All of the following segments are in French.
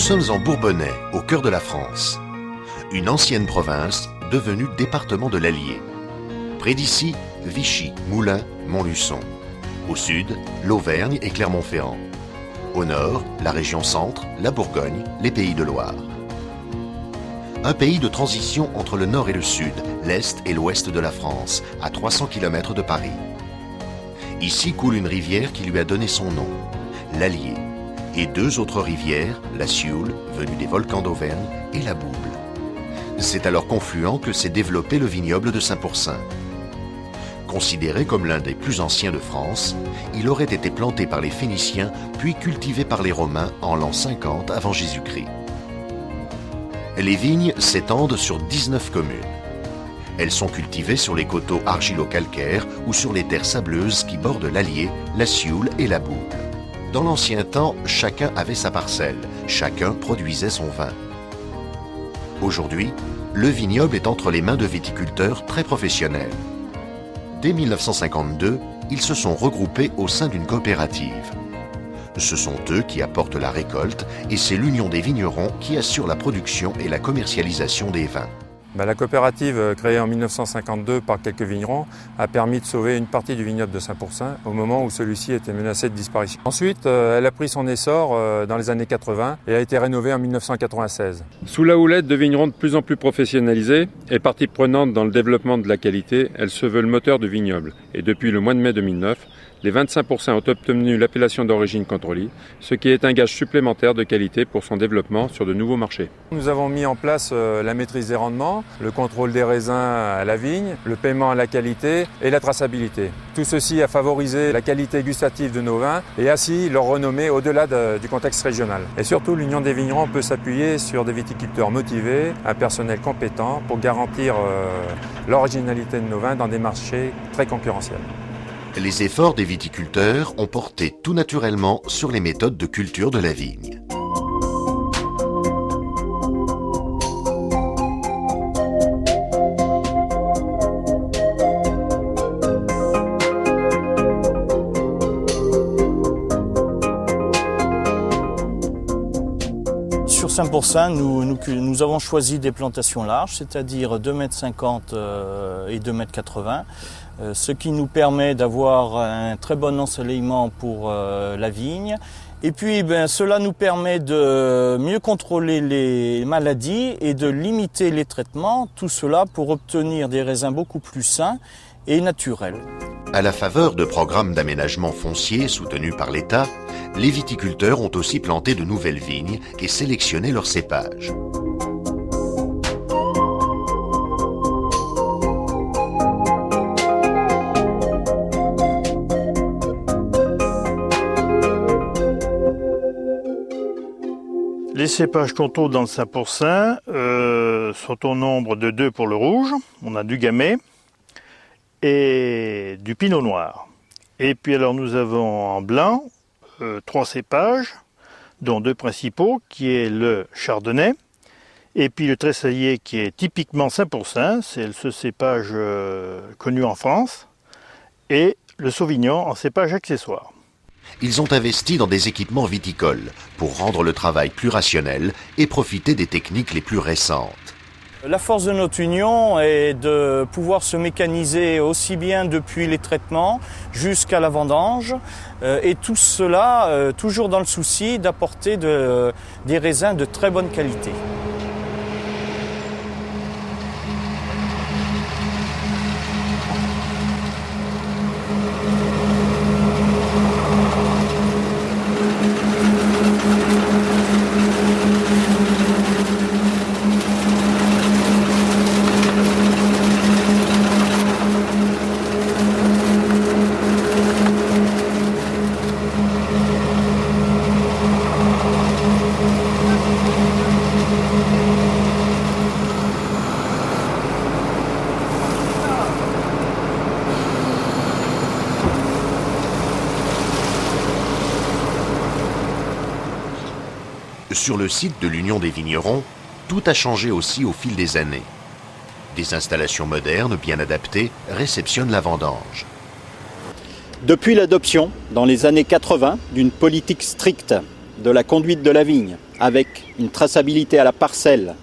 sommes en Bourbonnais, au cœur de la France. Une ancienne province devenue département de l'Allier. Près d'ici, Vichy, Moulins, Montluçon. Au sud, l'Auvergne et Clermont-Ferrand. Au nord, la région centre, la Bourgogne, les Pays de Loire. Un pays de transition entre le nord et le sud, l'est et l'ouest de la France, à 300 km de Paris. Ici coule une rivière qui lui a donné son nom, l'Allier, et deux autres rivières, la Sioule, venue des volcans d'Auvergne, et la Bouble. C'est à leur confluent que s'est développé le vignoble de Saint-Pourçain. Considéré comme l'un des plus anciens de France, il aurait été planté par les Phéniciens puis cultivé par les Romains en l'an 50 avant Jésus-Christ. Les vignes s'étendent sur 19 communes. Elles sont cultivées sur les coteaux argilo-calcaires ou sur les terres sableuses qui bordent l'Allier, la Sioule et la Bouble. Dans l'ancien temps, chacun avait sa parcelle, chacun produisait son vin. Aujourd'hui, le vignoble est entre les mains de viticulteurs très professionnels. Dès 1952, ils se sont regroupés au sein d'une coopérative. Ce sont eux qui apportent la récolte et c'est l'Union des vignerons qui assure la production et la commercialisation des vins. La coopérative, créée en 1952 par quelques vignerons, a permis de sauver une partie du vignoble de Saint-Pourçain au moment où celui-ci était menacé de disparition. Ensuite, elle a pris son essor dans les années 80 et a été rénovée en 1996. Sous la houlette de vignerons de plus en plus professionnalisés et partie prenante dans le développement de la qualité, elle se veut le moteur du vignoble. Et depuis le mois de mai 2009, les 25% ont obtenu l'appellation d'origine contrôlée, ce qui est un gage supplémentaire de qualité pour son développement sur de nouveaux marchés. Nous avons mis en place la maîtrise des rendements, le contrôle des raisins à la vigne, le paiement à la qualité et la traçabilité. Tout ceci a favorisé la qualité gustative de nos vins et ainsi leur renommée au-delà du contexte régional. Et surtout, l'Union des vignerons peut s'appuyer sur des viticulteurs motivés, un personnel compétent pour garantir l'originalité de nos vins dans des marchés très concurrentiels. Les efforts des viticulteurs ont porté tout naturellement sur les méthodes de culture de la vigne. Sur Saint-Pourçain, nous avons choisi des plantations larges, c'est-à-dire 2,50 m et 2,80 m. Ce qui nous permet d'avoir un très bon ensoleillement pour la vigne. Et puis cela nous permet de mieux contrôler les maladies et de limiter les traitements, tout cela pour obtenir des raisins beaucoup plus sains et naturels. À la faveur de programmes d'aménagement foncier soutenus par l'État, les viticulteurs ont aussi planté de nouvelles vignes et sélectionné leurs cépages. Les cépages qu'on trouve dans le Saint-Pourçain sont au nombre de 2 pour le rouge. On a du gamay et du pinot noir. Et puis alors nous avons en blanc 3 cépages, dont 2 principaux, qui est le chardonnay, et puis le tressaillé qui est typiquement Saint-Pourçain, c'est ce cépage connu en France, et le sauvignon en cépage accessoire. Ils ont investi dans des équipements viticoles pour rendre le travail plus rationnel et profiter des techniques les plus récentes. La force de notre union est de pouvoir se mécaniser aussi bien depuis les traitements jusqu'à la vendange et tout cela toujours dans le souci d'apporter des raisins de très bonne qualité. Sur le site de l'Union des vignerons, tout a changé aussi au fil des années. Des installations modernes, bien adaptées, réceptionnent la vendange. Depuis l'adoption, dans les années 80, d'une politique stricte de la conduite de la vigne avec une traçabilité à la parcelle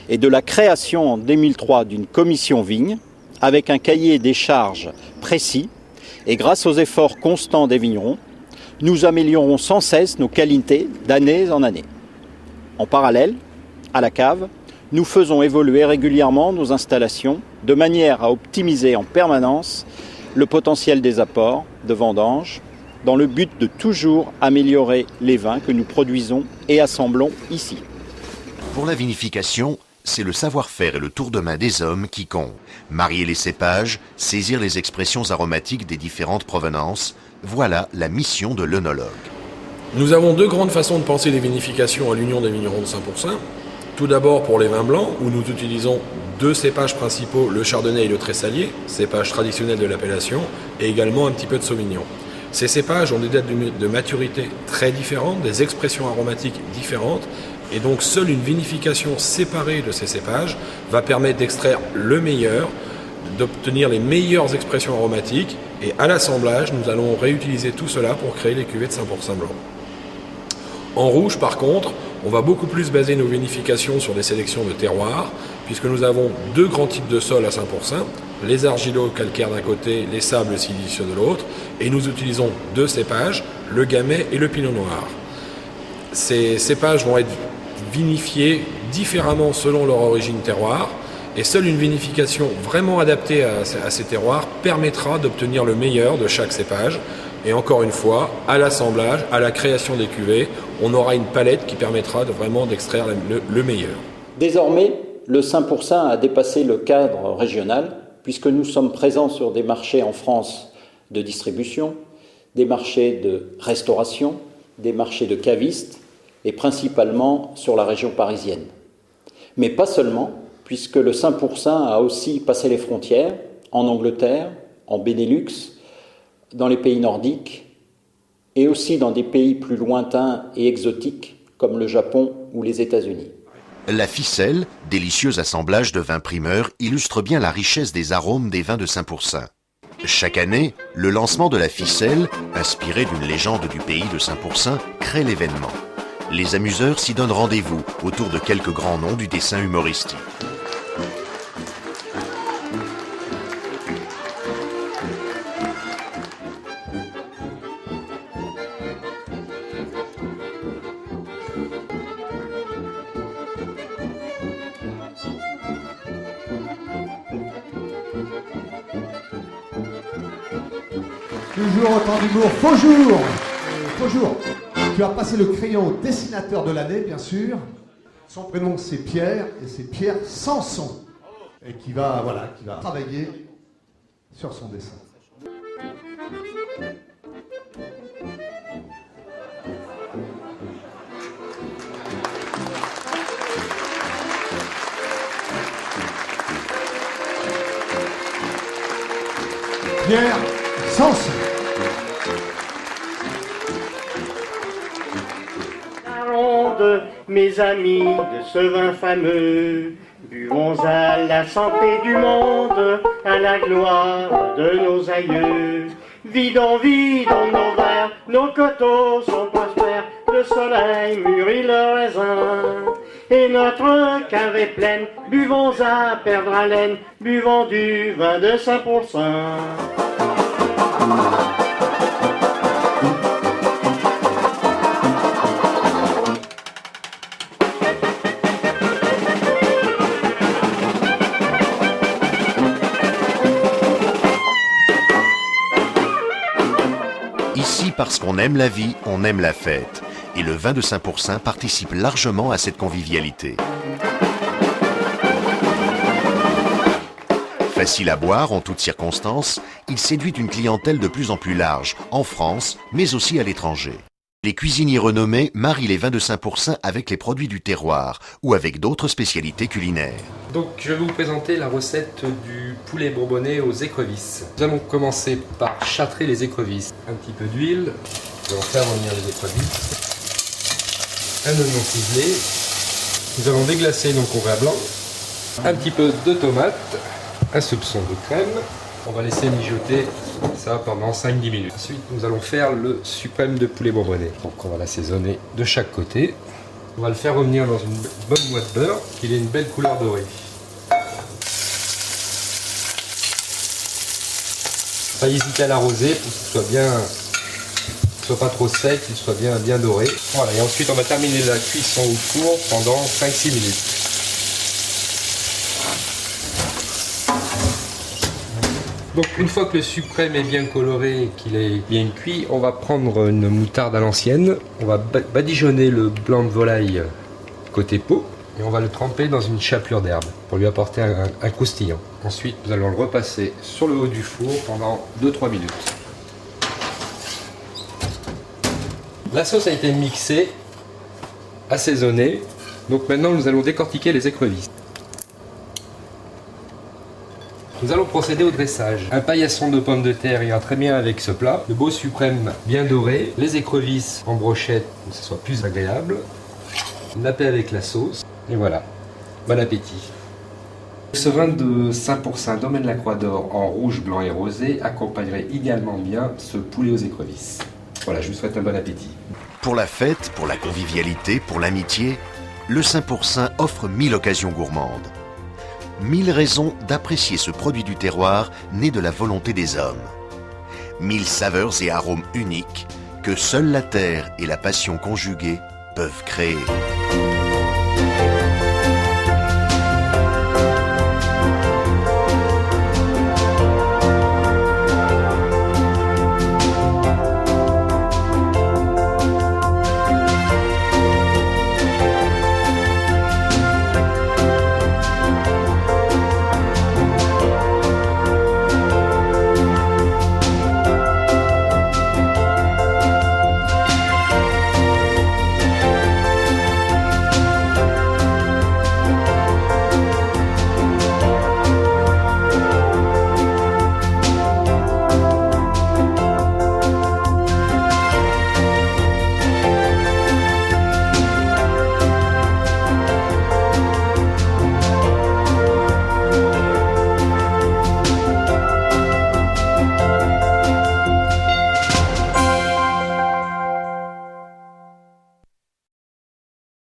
et de la création en 2003 d'une commission vigne, avec un cahier des charges précis, et grâce aux efforts constants des vignerons, nous améliorons sans cesse nos qualités d'année en année. En parallèle, à la cave, nous faisons évoluer régulièrement nos installations de manière à optimiser en permanence le potentiel des apports de vendange dans le but de toujours améliorer les vins que nous produisons et assemblons ici. Pour la vinification, c'est le savoir-faire et le tour de main des hommes qui comptent. Marier les cépages, saisir les expressions aromatiques des différentes provenances, voilà la mission de l'œnologue. Nous avons deux grandes façons de penser les vinifications à l'Union des vignerons de Saint-Pourçain. Tout d'abord pour les vins blancs, où nous utilisons deux cépages principaux, le chardonnay et le tressalier, cépages traditionnels de l'appellation, et également un petit peu de sauvignon. Ces cépages ont des dates de maturité très différentes, des expressions aromatiques différentes, et donc seule une vinification séparée de ces cépages va permettre d'extraire le meilleur, d'obtenir les meilleures expressions aromatiques, et à l'assemblage, nous allons réutiliser tout cela pour créer les cuvées de Saint-Pourçain blanc. En rouge, par contre, on va beaucoup plus baser nos vinifications sur des sélections de terroirs, puisque nous avons deux grands types de sols à Saint-Pourçain, les argilo-calcaires d'un côté, les sables silicieux de l'autre, et nous utilisons deux cépages, le gamay et le pinot noir. Ces cépages vont être vinifiés différemment selon leur origine terroir, et seule une vinification vraiment adaptée à ces terroirs permettra d'obtenir le meilleur de chaque cépage. Et encore une fois, à l'assemblage, à la création des cuvées, on aura une palette qui permettra vraiment d'extraire le meilleur. Désormais, le Saint-Pourçain a dépassé le cadre régional, puisque nous sommes présents sur des marchés en France de distribution, des marchés de restauration, des marchés de cavistes, et principalement sur la région parisienne. Mais pas seulement, puisque le Saint-Pourçain a aussi passé les frontières, en Angleterre, en Benelux, dans les pays nordiques, et aussi dans des pays plus lointains et exotiques, comme le Japon ou les États-Unis. La ficelle, délicieux assemblage de vins primeurs, illustre bien la richesse des arômes des vins de Saint-Pourçain. Chaque année, le lancement de la ficelle, inspiré d'une légende du pays de Saint-Pourçain, crée l'événement. Les amuseurs s'y donnent rendez-vous autour de quelques grands noms du dessin humoristique. Toujours autant d'humour. Faux jour. Faux jour. Tu as passé le crayon au dessinateur de l'année, bien sûr. Son prénom, c'est Pierre, et c'est Pierre Sanson. Et qui va travailler sur son dessin. Pierre Sanson. De mes amis de ce vin fameux, buvons à la santé du monde, à la gloire de nos aïeux. Vidons nos verres, nos coteaux sont prospères, le soleil mûrit le raisin. Et notre cave est pleine, buvons à perdre haleine, buvons du vin de Saint-Pourçain. Ici, parce qu'on aime la vie, on aime la fête. Et le vin de Saint-Pourçain participe largement à cette convivialité. Facile à boire en toutes circonstances, il séduit une clientèle de plus en plus large, en France, mais aussi à l'étranger. Les cuisiniers renommés marient les vins de Saint-Pourçain avec les produits du terroir ou avec d'autres spécialités culinaires. Donc je vais vous présenter la recette du poulet bourbonnais aux écrevisses. Nous allons commencer par châtrer les écrevisses. Un petit peu d'huile, nous allons faire revenir les écrevisses. Un oignon ciselé. Nous allons déglacer donc au vin blanc. Un petit peu de tomate, un soupçon de crème. On va laisser mijoter ça pendant 5-10 minutes. Ensuite, nous allons faire le suprême de poulet bourbonnais. Donc on va l'assaisonner de chaque côté. On va le faire revenir dans une bonne noix de beurre, qu'il ait une belle couleur dorée. Pas hésiter à l'arroser pour qu'il soit pas trop sec, qu'il soit bien doré. Voilà, et ensuite on va terminer la cuisson au four pendant 5-6 minutes. Donc une fois que le suprême est bien coloré et qu'il est bien cuit, on va prendre une moutarde à l'ancienne, on va badigeonner le blanc de volaille côté peau et on va le tremper dans une chapelure d'herbe pour lui apporter un croustillant. Ensuite nous allons le repasser sur le haut du four pendant 2-3 minutes. La sauce a été mixée, assaisonnée, donc maintenant nous allons décortiquer les écrevisses. Nous allons procéder au dressage. Un paillasson de pommes de terre ira très bien avec ce plat. Le beau suprême bien doré, les écrevisses en brochette pour que ce soit plus agréable. Napper avec la sauce. Et voilà, bon appétit. Ce vin de 5% Domaine La Croix d'Or en rouge, blanc et rosé accompagnerait idéalement bien ce poulet aux écrevisses. Voilà, je vous souhaite un bon appétit. Pour la fête, pour la convivialité, pour l'amitié, le 5% offre 1000 occasions gourmandes. 1000 raisons d'apprécier ce produit du terroir né de la volonté des hommes. 1000 saveurs et arômes uniques que seule la terre et la passion conjuguée peuvent créer.